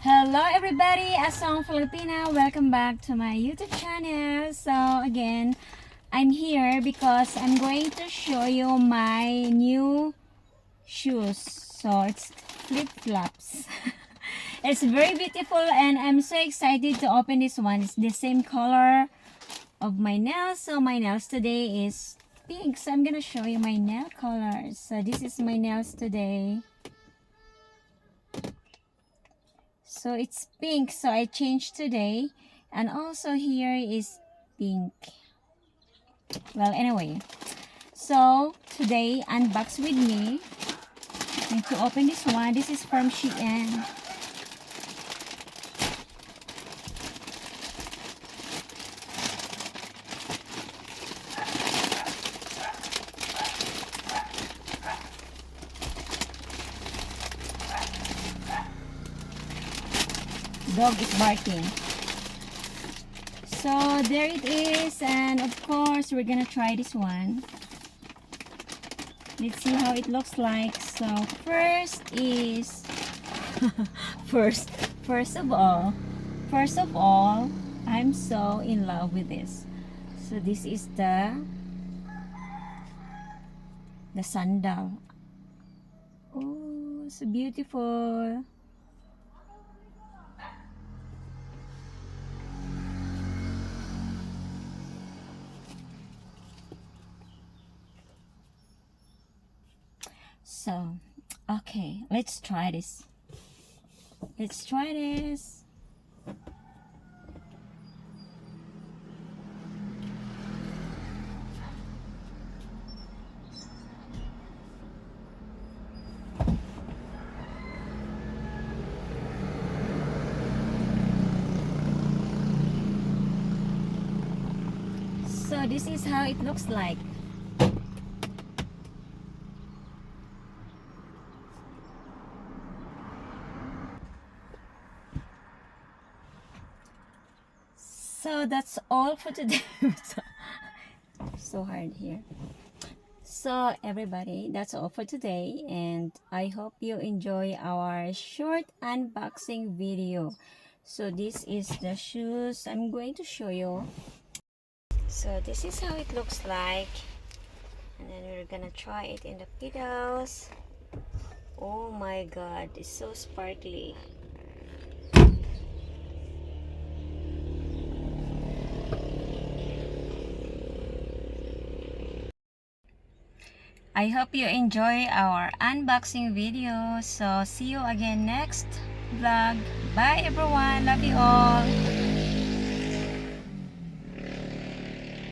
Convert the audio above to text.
Hello everybody, Asong Filipina. Welcome back to my YouTube channel. So again, I'm here because I'm going to show you my new shoes. So it's flip-flops. It's very beautiful and I'm so excited to open this one. It's the same color of my nails. So my nails today is pink. So I'm gonna show you my nail colors. So this is my nails today. So it's pink, so I changed today. And also here is pink. Well, anyway, so today unbox with me. And to open this one, this is from Shein. Dog is barking. So there it is, and of course we're gonna try this one. Let's see how it looks like. So first is first of all, I'm so in love with this. So this is the sandal. Oh, so beautiful. So, okay, let's try this. Let's try this. So this is how it looks like. So that's all for today. So hard here. So everybody, that's all for today, and I hope you enjoy our short unboxing video. So this is the shoes I'm going to show you. So this is how it looks like, and then we're gonna try it in the pedals. Oh my god, it's so sparkly. I hope you enjoy our unboxing video. So see you again next vlog. Bye everyone. Love you all.